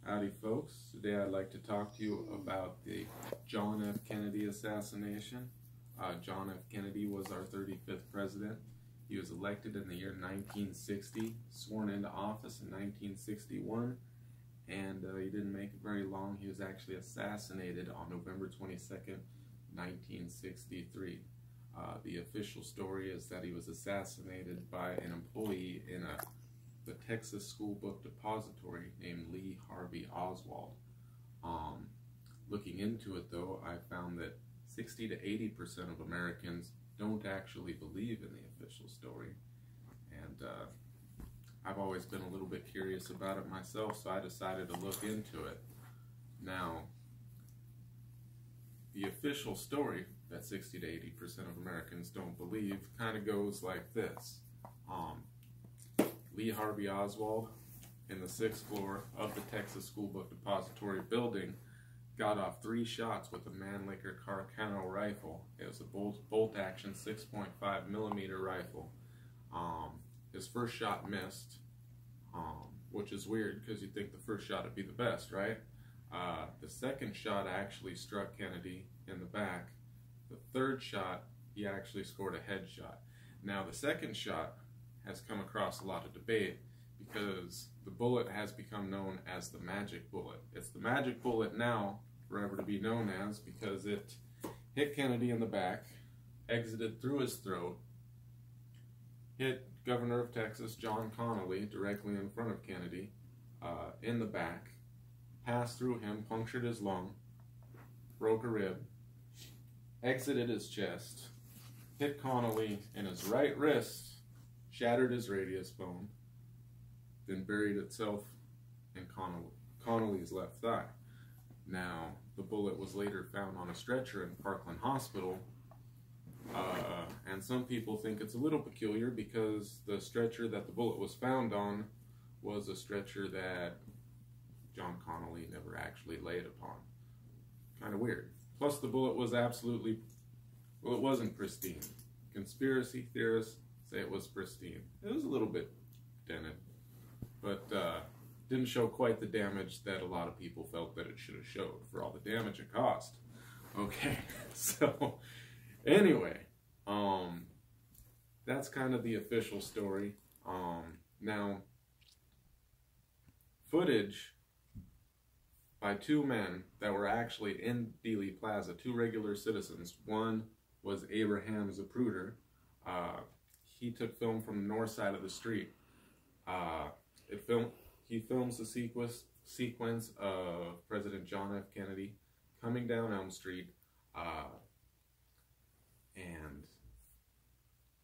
Howdy folks, today I'd like to talk to you about the John F. Kennedy assassination. John F. Kennedy was our 35th president. He was elected in the year 1960, sworn into office in 1961, and he didn't make it very long. He was actually assassinated on November 22nd, 1963. The official story is that he was assassinated by an employee in the Texas School Book Depository named Lee Harvey Oswald. Looking into it though, I found that 60 to 80% of Americans don't actually believe in the official story. And I've always been a little bit curious about it myself, so I decided to look into it. Now, the official story that 60 to 80% of Americans don't believe kind of goes like this. Lee Harvey Oswald, in the 6th floor of the Texas School Book Depository building, got off 3 shots with a Mannlicher Carcano rifle. It was a bolt-action 6.5 millimeter rifle. His first shot missed, which is weird because you'd think the first shot would be the best, right? The second shot actually struck Kennedy in the back. The third shot, he actually scored a headshot. Now, the second shot has come across a lot of debate because the bullet has become known as the magic bullet. It's the magic bullet now, forever to be known as, because it hit Kennedy in the back, exited through his throat, hit Governor of Texas John Connally directly in front of Kennedy in the back, passed through him, punctured his lung, broke a rib, exited his chest, hit Connally in his right wrist, shattered his radius bone, then buried itself in Connally's left thigh. Now, the bullet was later found on a stretcher in Parkland Hospital, and some people think it's a little peculiar because the stretcher that the bullet was found on was a stretcher that John Connally never actually laid upon. Kind of weird. Plus, the bullet was absolutely, well, it wasn't pristine. Conspiracy theorists say it was pristine. It was a little bit dented, but didn't show quite the damage that a lot of people felt that it should have showed for all the damage it caused. Okay, so anyway, that's kind of the official story. Now, footage by 2 men that were actually in Dealey Plaza, 2 regular citizens. One was Abraham Zapruder. He took film from the north side of the street. He films the sequence of President John F. Kennedy coming down Elm Street, and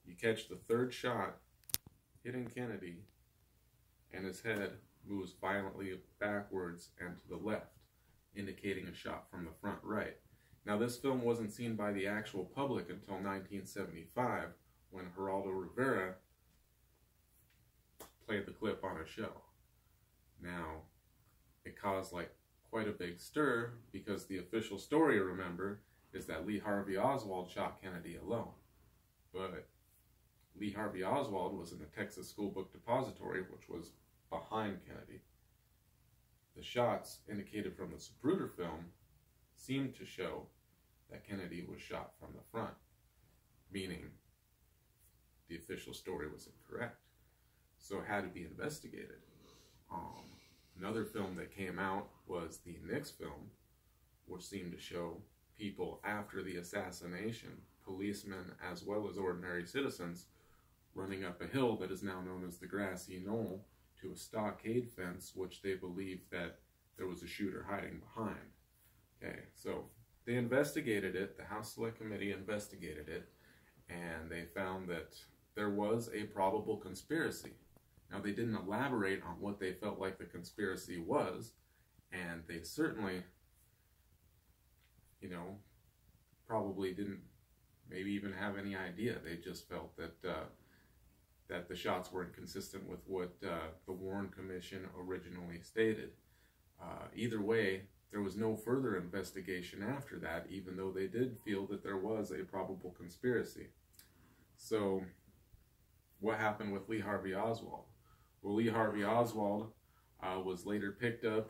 you catch the 3rd shot hitting Kennedy, and his head moves violently backwards and to the left, indicating a shot from the front right. Now, this film wasn't seen by the actual public until 1975, when Geraldo Rivera played the clip on a show. Now, it caused quite a big stir because the official story, remember, is that Lee Harvey Oswald shot Kennedy alone. But Lee Harvey Oswald was in the Texas School Book Depository, which was behind Kennedy. The shots indicated from the Zapruder film seemed to show that Kennedy was shot from the front, meaning the official story was incorrect. So it had to be investigated. Another film that came out was the Nix film, which seemed to show people after the assassination, policemen as well as ordinary citizens, running up a hill that is now known as the Grassy Knoll to a stockade fence, which they believed that there was a shooter hiding behind. Okay, so they investigated it, the House Select Committee investigated it, and they found that there was a probable conspiracy. Now, they didn't elaborate on what they felt like the conspiracy was, and they certainly, probably didn't maybe even have any idea. They just felt that that the shots weren't consistent with what the Warren Commission originally stated. Either way, there was no further investigation after that, even though they did feel that there was a probable conspiracy. So, what happened with Lee Harvey Oswald? Well, Lee Harvey Oswald was later picked up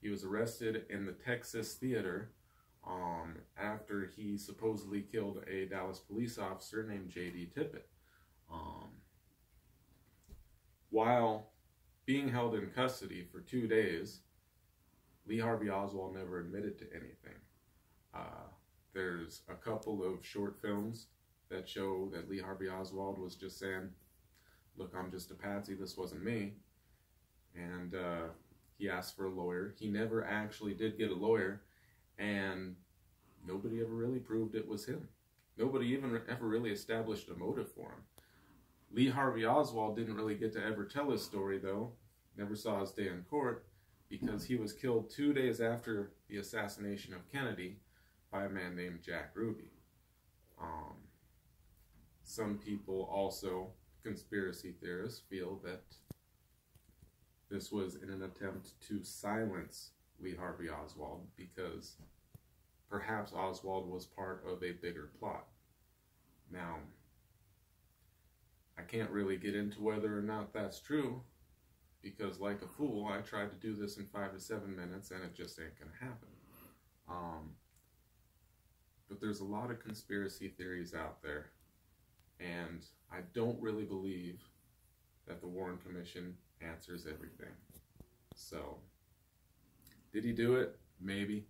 He was arrested in the Texas theater after he supposedly killed a Dallas police officer named J.D. Tippit. While being held in custody for 2 days, Lee Harvey Oswald never admitted to anything. There's a couple of short films that show that Lee Harvey Oswald was just saying, look, I'm just a patsy, this wasn't me. And he asked for a lawyer. He never actually did get a lawyer, and nobody ever really proved it was him. Nobody even ever really established a motive for him. Lee Harvey Oswald didn't really get to ever tell his story, though. Never saw his day in court, because he was killed 2 days after the assassination of Kennedy by a man named Jack Ruby. Some people also, conspiracy theorists, feel that this was in an attempt to silence Lee Harvey Oswald, because perhaps Oswald was part of a bigger plot. Now, I can't really get into whether or not that's true, because like a fool, I tried to do this in 5 to 7 minutes, and it just ain't gonna happen. But there's a lot of conspiracy theories out there, and I don't really believe that the Warren Commission answers everything. So, did he do it? Maybe.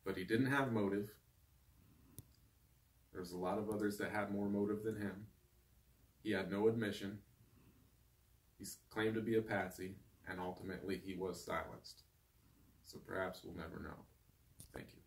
But he didn't have motive. There's a lot of others that had more motive than him. He had no admission. He claimed to be a patsy, and ultimately he was silenced. So perhaps we'll never know. Thank you.